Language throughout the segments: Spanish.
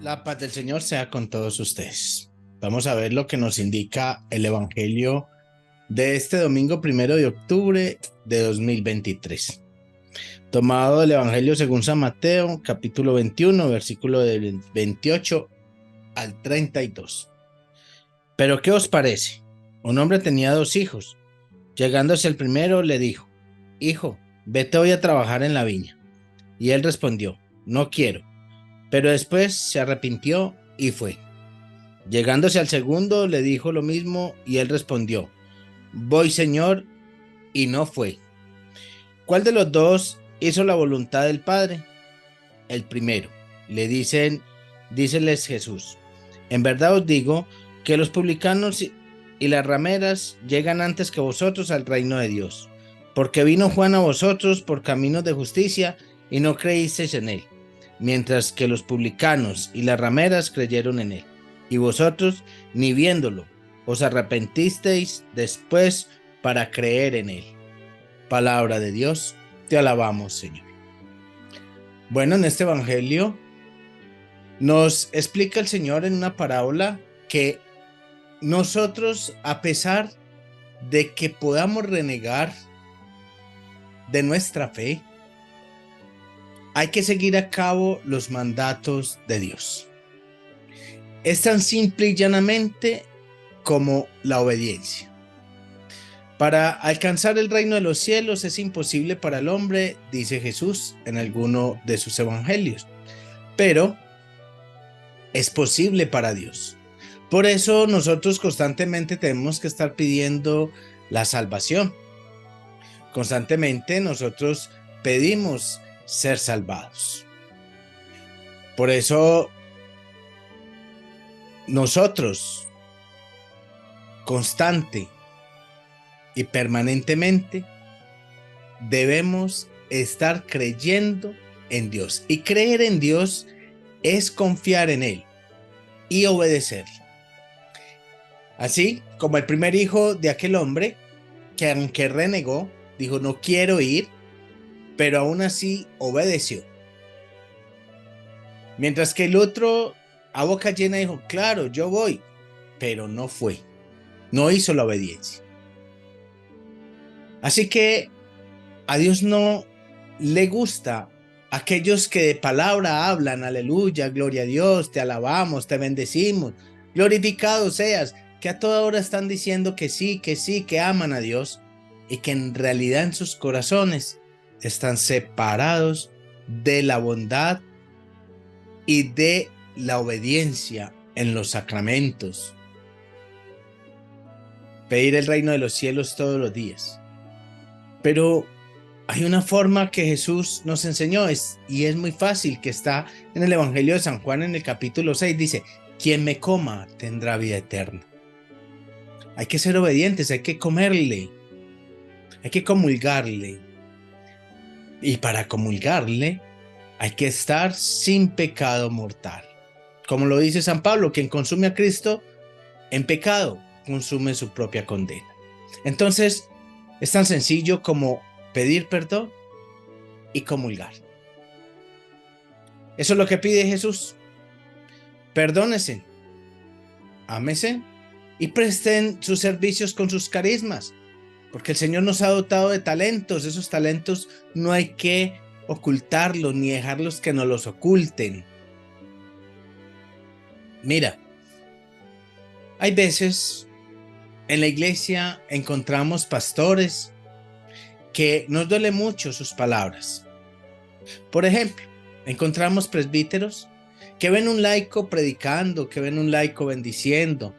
La paz del Señor sea con todos ustedes. Vamos a ver lo que nos indica el Evangelio de este domingo 1 de octubre de 2023. Tomado del Evangelio según San Mateo, capítulo 21, versículo del 28 al 32. ¿Pero qué os parece? Un hombre tenía 2 hijos. Llegándose el primero, le dijo: Hijo, vete hoy a trabajar en la viña. Y él respondió: No quiero. Pero después se arrepintió y fue. Llegándose al segundo, le dijo lo mismo y él respondió: Voy, Señor, y no fue. ¿Cuál de los dos hizo la voluntad del Padre? El primero. Díceles Jesús: En verdad os digo que los publicanos y las rameras llegan antes que vosotros al reino de Dios. Porque vino Juan a vosotros por caminos de justicia y no creísteis en él, mientras que los publicanos y las rameras creyeron en él. Y vosotros, ni viéndolo, os arrepentisteis después para creer en él. Palabra de Dios, te alabamos, Señor. Bueno, en este evangelio nos explica el Señor en una parábola que nosotros, a pesar de que podamos renegar de nuestra fe, hay que seguir a cabo los mandatos de Dios. Es tan simple y llanamente como la obediencia. Para alcanzar el reino de los cielos es imposible para el hombre, dice Jesús en alguno de sus evangelios, pero es posible para Dios. Por eso nosotros constantemente tenemos que estar pidiendo la salvación. Constantemente nosotros pedimos ser salvados. Por eso nosotros constante y permanentemente debemos estar creyendo en Dios. Y creer en Dios es confiar en Él y obedecerlo. Así como el primer hijo de aquel hombre, que aunque renegó, dijo: no quiero ir, pero aún así obedeció. Mientras que el otro, a boca llena, dijo: claro, yo voy, pero no fue, no hizo la obediencia. Así que a Dios no le gusta aquellos que de palabra hablan: aleluya, gloria a Dios, te alabamos, te bendecimos, glorificado seas, que a toda hora están diciendo que sí, que aman a Dios, y que en realidad en sus corazones están separados de la bondad y de la obediencia en los sacramentos. Pedir el reino de los cielos todos los días. Pero hay una forma que Jesús nos enseñó, y es muy fácil, que está en el Evangelio de San Juan en el capítulo 6. Dice: quien me coma tendrá vida eterna. Hay que ser obedientes, hay que comerle, hay que comulgarle. Y para comulgarle hay que estar sin pecado mortal. Como lo dice San Pablo: quien consume a Cristo en pecado, consume su propia condena. Entonces, es tan sencillo como pedir perdón y comulgar. Eso es lo que pide Jesús. Perdónense, ámese y presten sus servicios con sus carismas, porque el Señor nos ha dotado de talentos. Esos talentos no hay que ocultarlos ni dejarlos que nos los oculten. Mira, hay veces en la iglesia encontramos pastores que nos duele mucho sus palabras. Por ejemplo, encontramos presbíteros que ven un laico predicando, que ven un laico bendiciendo,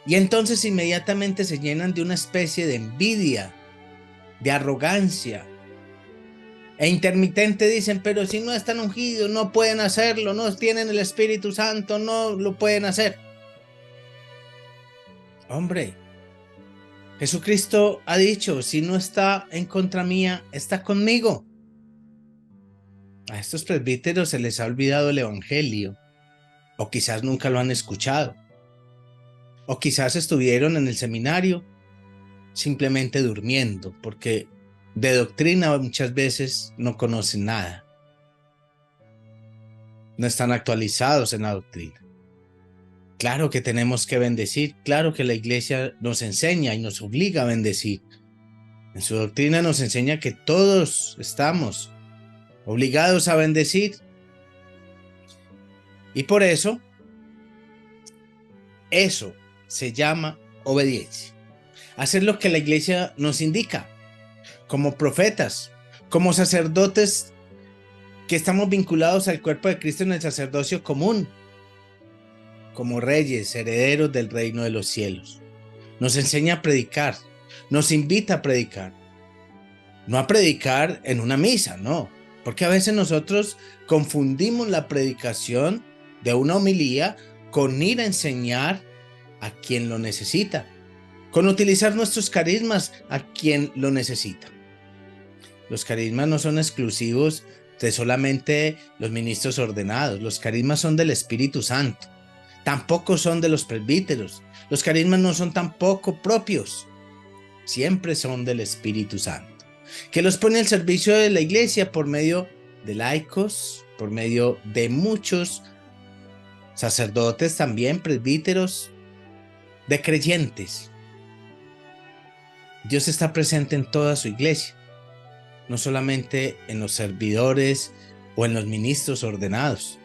y entonces inmediatamente se llenan de una especie de envidia, de arrogancia, e intermitente dicen: pero si no están ungidos, no pueden hacerlo, no tienen el Espíritu Santo, no lo pueden hacer. Hombre, Jesucristo ha dicho: si no está en contra mía, está conmigo. A estos presbíteros se les ha olvidado el Evangelio, o quizás nunca lo han escuchado, o quizás estuvieron en el seminario simplemente durmiendo, porque de doctrina muchas veces no conocen nada. no están actualizados en la doctrina. Claro que tenemos que bendecir, claro que la iglesia nos enseña y nos obliga a bendecir. En su doctrina nos enseña que todos estamos obligados a bendecir. Y por eso se llama obediencia. Hacer lo que la iglesia nos indica, como profetas, como sacerdotes que estamos vinculados al cuerpo de Cristo en el sacerdocio común, como reyes, herederos del reino de los cielos. Nos enseña a predicar, nos invita a predicar. No a predicar en una misa, no, porque a veces nosotros confundimos la predicación de una homilía con ir a enseñar a quien lo necesita, con utilizar nuestros carismas a quien lo necesita. Los carismas no son exclusivos de solamente los ministros ordenados, los carismas son del Espíritu Santo, tampoco son de los presbíteros, los carismas no son tampoco propios, siempre son del Espíritu Santo, que los pone al servicio de la iglesia por medio de laicos, por medio de muchos sacerdotes también, presbíteros, de creyentes. Dios está presente en toda su iglesia, no solamente en los servidores o en los ministros ordenados,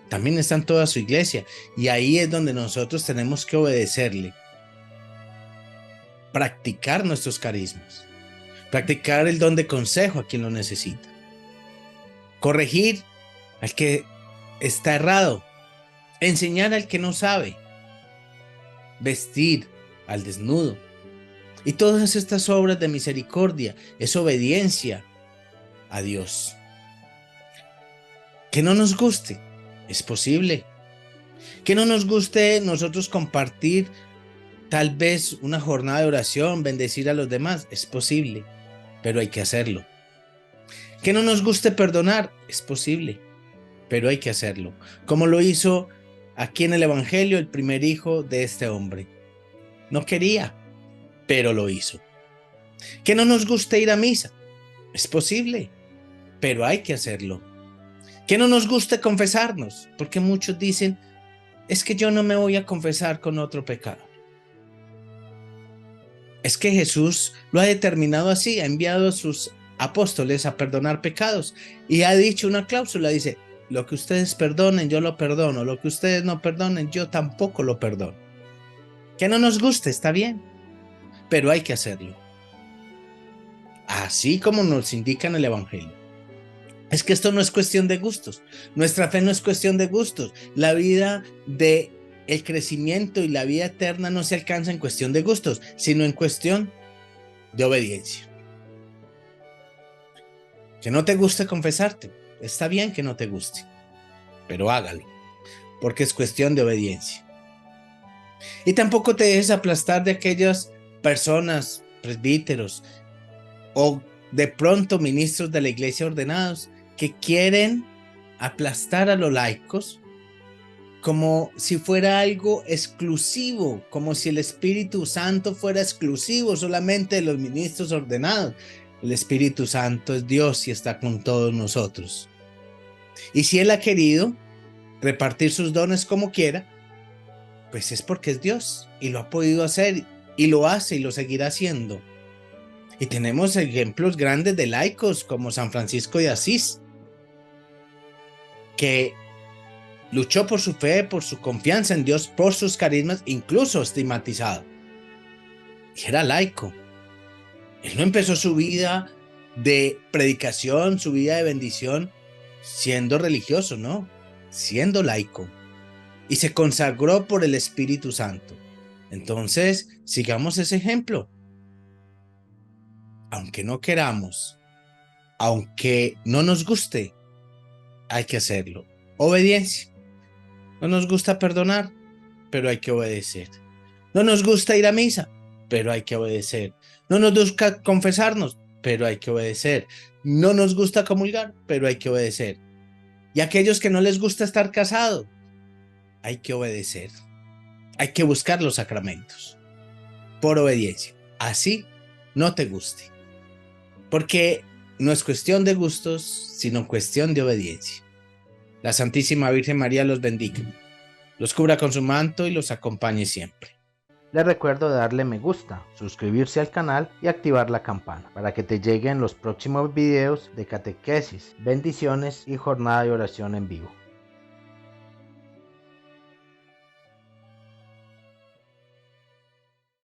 también está en toda su iglesia, y ahí es donde nosotros tenemos que obedecerle, practicar nuestros carismas, practicar el don de consejo a quien lo necesita, corregir al que está errado, enseñar al que no sabe, vestir al desnudo. Y todas estas obras de misericordia es obediencia a Dios. Que no nos guste, es posible. Que no nos guste nosotros compartir tal vez una jornada de oración, bendecir a los demás, es posible, pero hay que hacerlo. Que no nos guste perdonar, es posible, pero hay que hacerlo. Como lo hizo aquí en el Evangelio el primer hijo de este hombre. No quería, pero lo hizo. Que no nos guste ir a misa, es posible, pero hay que hacerlo. Que no nos guste confesarnos, porque muchos dicen, es que yo no me voy a confesar con otro pecado. Es que Jesús lo ha determinado así, ha enviado a sus apóstoles a perdonar pecados y ha dicho una cláusula, dice, lo que ustedes perdonen, yo lo perdono, lo que ustedes no perdonen, yo tampoco lo perdono. Que no nos guste, está bien, pero hay que hacerlo. Así como nos indica en el Evangelio. Es que esto no es cuestión de gustos, nuestra fe no es cuestión de gustos, la vida de el crecimiento y la vida eterna no se alcanza en cuestión de gustos, sino en cuestión de obediencia. Que no te guste confesarte, está bien que no te guste, pero hágalo, porque es cuestión de obediencia. Y tampoco te dejes aplastar de aquellas personas, presbíteros o de pronto ministros de la iglesia ordenados que quieren aplastar a los laicos como si fuera algo exclusivo, como si el Espíritu Santo fuera exclusivo solamente de los ministros ordenados. El Espíritu Santo es Dios y está con todos nosotros. Y si Él ha querido repartir sus dones como quiera, pues es porque es Dios y lo ha podido hacer y lo hace y lo seguirá haciendo. Y tenemos ejemplos grandes de laicos como San Francisco de Asís, que luchó por su fe, por su confianza en Dios, por sus carismas, incluso estigmatizado. Y era laico. Él no empezó su vida de predicación, su vida de bendición, siendo religioso, no, siendo laico. Y se consagró por el Espíritu Santo. Entonces, sigamos ese ejemplo. Aunque no queramos, aunque no nos guste, hay que hacerlo. Obediencia. No nos gusta perdonar, pero hay que obedecer. No nos gusta ir a misa, pero hay que obedecer. No nos gusta confesarnos, pero hay que obedecer. No nos gusta comulgar, pero hay que obedecer. Y a aquellos que no les gusta estar casados, hay que obedecer. Hay que buscar los sacramentos por obediencia. Así no te guste. Porque no es cuestión de gustos, sino cuestión de obediencia. La Santísima Virgen María los bendiga, los cubra con su manto y los acompañe siempre. Les recuerdo darle me gusta, suscribirse al canal y activar la campana para que te lleguen los próximos videos de catequesis, bendiciones y jornada de oración en vivo.